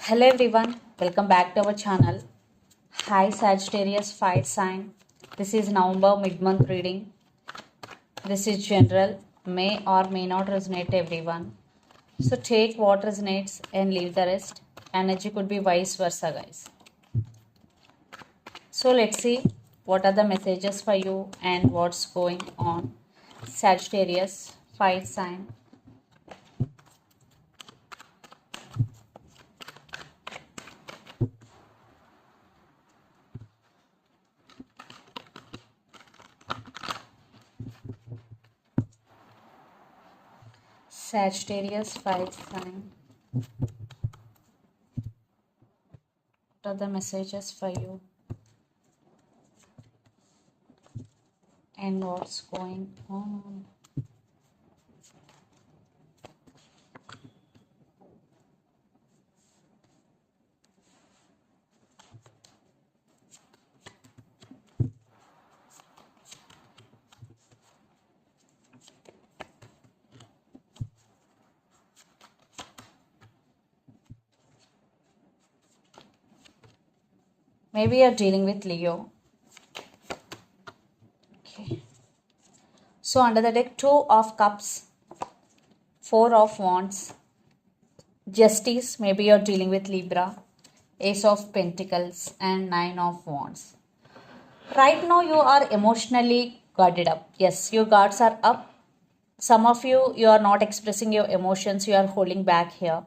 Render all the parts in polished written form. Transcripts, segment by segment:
Hello everyone, welcome back to our channel. Hi Sagittarius fire sign. This is November mid-month reading. This is general, may or may not resonate everyone. So take what resonates and leave the rest. Energy could be vice versa, guys. So let's see what are the messages for you and what's going on. Sagittarius fire sign. Sagittarius fire sign. What are the messages for you and what's going on? Maybe you're dealing with Leo. Okay. So under the deck, Two of Cups, Four of Wands, Justice. Maybe you're dealing with Libra, Ace of Pentacles, and Nine of Wands. Right now, you are emotionally guarded up. Yes, your guards are up. Some of you are not expressing your emotions. You are holding back here.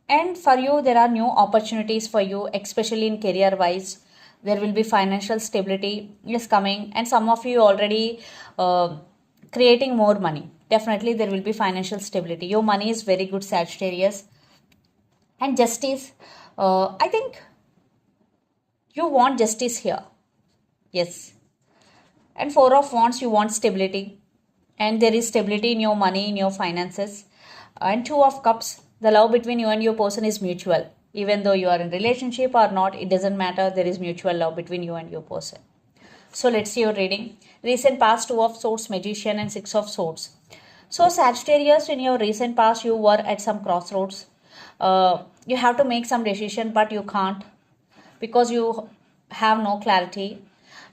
And for you, there are new opportunities for you, especially in career wise. There will be financial stability is coming, and some of you already creating more money. Definitely, there will be financial stability. Your money is very good, Sagittarius. And justice, I think you want justice here. Yes. And Four of Wands, you want stability. And there is stability in your money, in your finances. And Two of Cups, the love between you and your person is mutual. Even though you are in relationship or not, it doesn't matter. There is mutual love between you and your person. So let's see your reading. Recent past, Two of Swords, Magician, and Six of Swords. So Sagittarius, in your recent past, you were at some crossroads. You have to make some decision, but you can't because you have no clarity,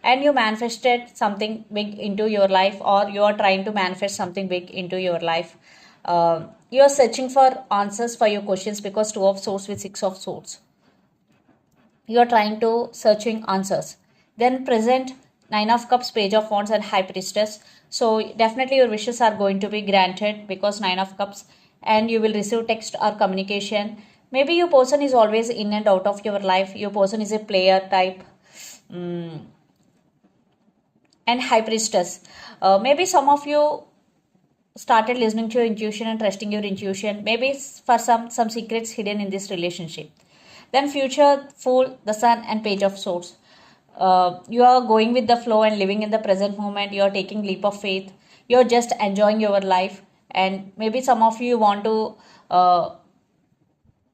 and you manifested something big into your life, or you are trying to manifest something big into your life. You are searching for answers for your questions because Two of Swords with Six of Swords, you are trying to searching answers. Then present Nine of Cups, Page of Wands, and High Priestess. So definitely your wishes are going to be granted because Nine of Cups, and you will receive text or communication. Maybe your person is always in and out of your life. Your person is a player type. And High Priestess, maybe some of you started listening to your intuition and trusting your intuition. Maybe for some secrets hidden in this relationship. Then Future, Fool, the Sun, and Page of Swords. You are going with the flow and living in the present moment. You are taking leap of faith. You are just enjoying your life, and maybe some of you want to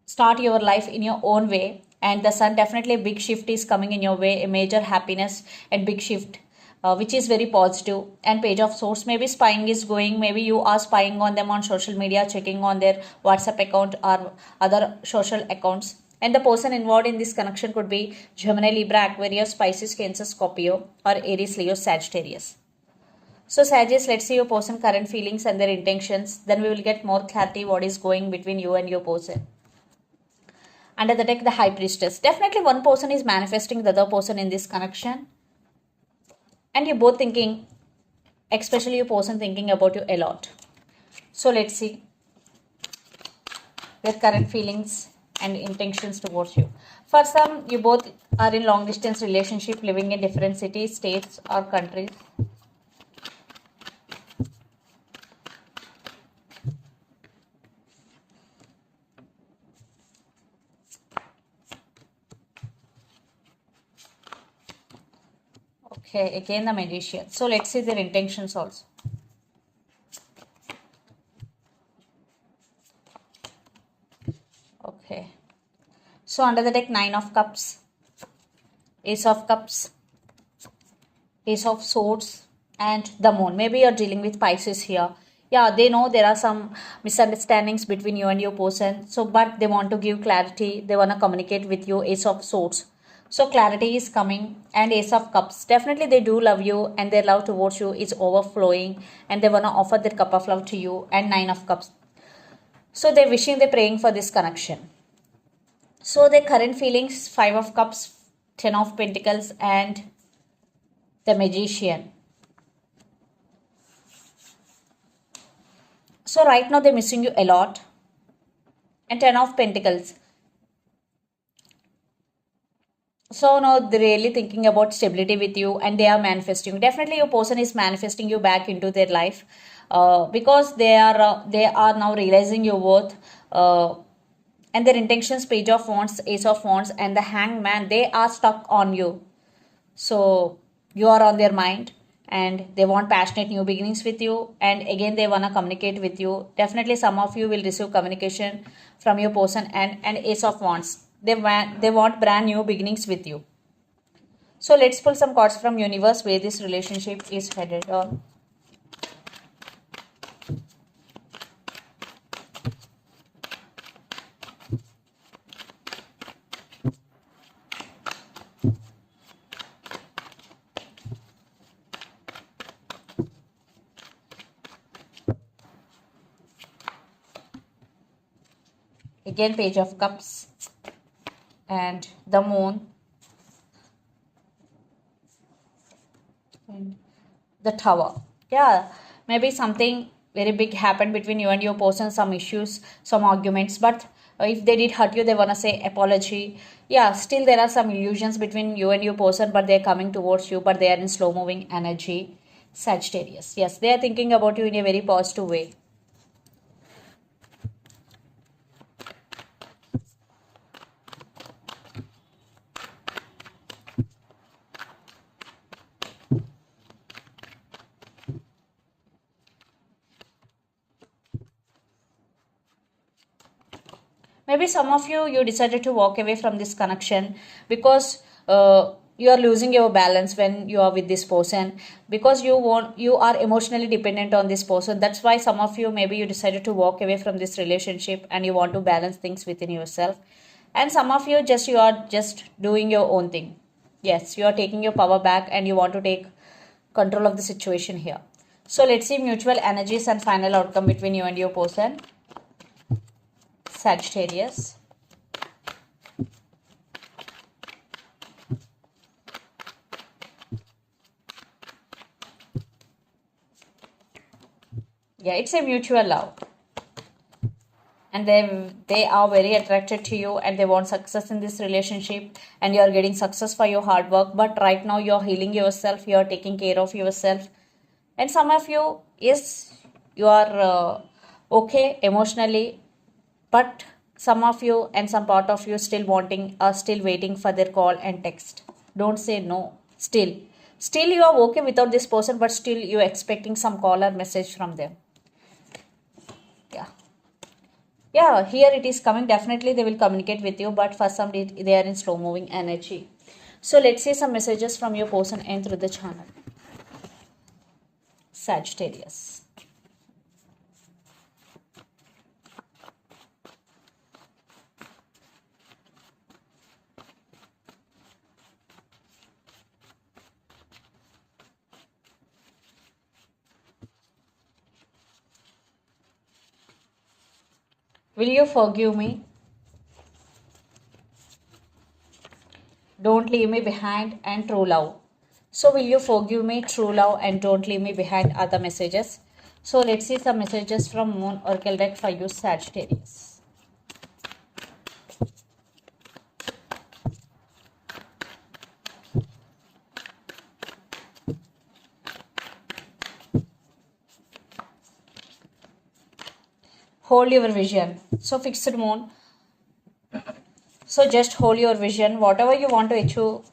start your life in your own way. And the Sun, definitely a big shift is coming in your way, a major happiness and big shift, which is very positive. And Page of Swords, maybe spying is going. Maybe you are spying on them on social media, checking on their WhatsApp account or other social accounts. And the person involved in this connection could be Gemini, Libra, Aquarius, Pisces, Cancer, Scorpio, or Aries, Leo, Sagittarius. So Sagittarius, let's see your person current feelings and their intentions. Then we will get more clarity what is going between you and your person. Under the deck, the High Priestess. Definitely one person is manifesting the other person in this connection. And you're both thinking, especially your person thinking about you a lot. So let's see their current feelings and intentions towards you. For some, you both are in long distance relationship, living in different cities, states, or countries. Okay, again the Magician. So let's see their intentions also. Okay. So under the deck, Nine of Cups, Ace of Cups, Ace of Swords, and the Moon. Maybe you're dealing with Pisces here. Yeah, they know there are some misunderstandings between you and your person, so but they want to give clarity, they want to communicate with you. Ace of swords, so clarity is coming. And ace of cups, definitely they do love you and their love towards you is overflowing, and they want to offer that cup of love to you. And nine of cups, so they're wishing, they're praying for this connection. So their current feelings, five of cups, ten of pentacles, and the magician. So right now they're missing you a lot. And ten of pentacles, so now they're really thinking about stability with you, and they are manifesting. Definitely your person is manifesting you back into their life, because they are now realizing your worth, and their intentions, page of wands, ace of wands, and the hangman, they are stuck on you. So you are on their mind, and they want passionate new beginnings with you, and again they want to communicate with you. Definitely some of you will receive communication from your person. And ace of wands, they want brand new beginnings with you. So let's pull some cards from universe where this relationship is headed on. Again page of cups and the moon and the tower. Yeah, maybe something very big happened between you and your person, some issues, some arguments, but if they did hurt you, they want to say apology. Yeah, still there are some illusions between you and your person, but they're coming towards you, but they are in slow moving energy. Sagittarius, yes, they are thinking about you in a very positive way. Maybe some of you decided to walk away from this connection because you are losing your balance when you are with this person, because you are emotionally dependent on this person. That's why some of you, maybe you decided to walk away from this relationship and you want to balance things within yourself. And some of you, just you are just doing your own thing. Yes, you are taking your power back and you want to take control of the situation here. So let's see mutual energies and final outcome between you and your person. Sagittarius. Yeah, it's a mutual love. And they are very attracted to you and they want success in this relationship, and you are getting success for your hard work. But right now you're healing yourself, you're taking care of yourself. And some of you, yes, you are okay emotionally, but some of you and some part of you still wanting, are still waiting for their call and text. Don't say no. Still you are okay without this person, but still you're expecting some call or message from them. Yeah, yeah, here it is coming. Definitely they will communicate with you, but for some they are in slow moving energy. So let's see some messages from your person and through the channel. Sagittarius. Will you forgive me? Don't leave me behind, and true love. So will you forgive me, true love, and don't leave me behind are the messages. So let's see some messages from Moon Oracle deck for you, Sagittarius. Hold your vision. So fixed moon. So just hold your vision. Whatever you want to achieve,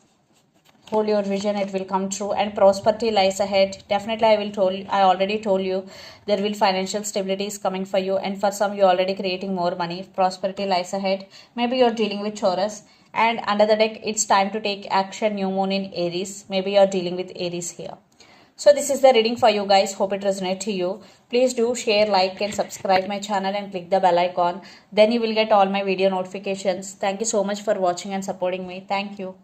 hold your vision, it will come true. And prosperity lies ahead. Definitely I already told you there will financial stability is coming for you, and for some you're already creating more money. Prosperity lies ahead. Maybe you're dealing with Taurus. And under the deck, it's time to take action. New moon in Aries. Maybe you're dealing with Aries here. So this is the reading for you guys. Hope it resonates to you. Please do share, like and subscribe my channel and click the bell icon. Then you will get all my video notifications. Thank you so much for watching and supporting me. Thank you.